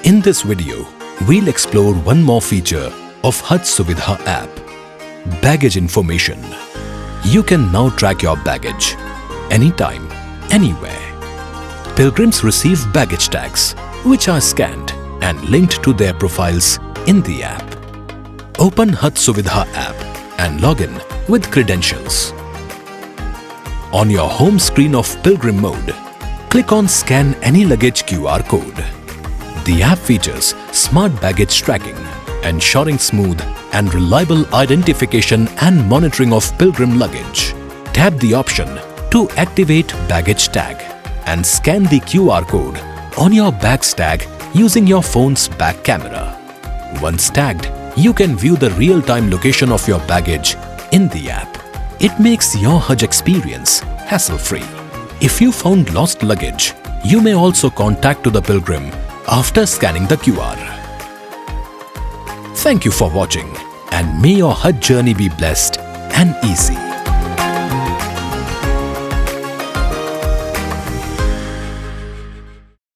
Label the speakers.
Speaker 1: In this video, we'll explore one more feature of Haj Suvidha app, baggage information. You can now track your baggage anytime, anywhere. Pilgrims receive baggage tags, which are scanned and linked to their profiles in the app. Open Haj Suvidha app and log in with credentials. On your home screen of Pilgrim mode, click on Scan Any Luggage QR code. The app features smart baggage tracking, ensuring smooth and reliable identification and monitoring of Pilgrim luggage. Tap the option to activate baggage tag and scan the QR code on your bag's tag using your phone's back camera. Once tagged, you can view the real-time location of your baggage in the app. It makes your Hajj experience hassle-free. If you found lost luggage, you may also contact the pilgrim after scanning the QR. Thank you for watching, and may your Hajj journey be blessed and easy.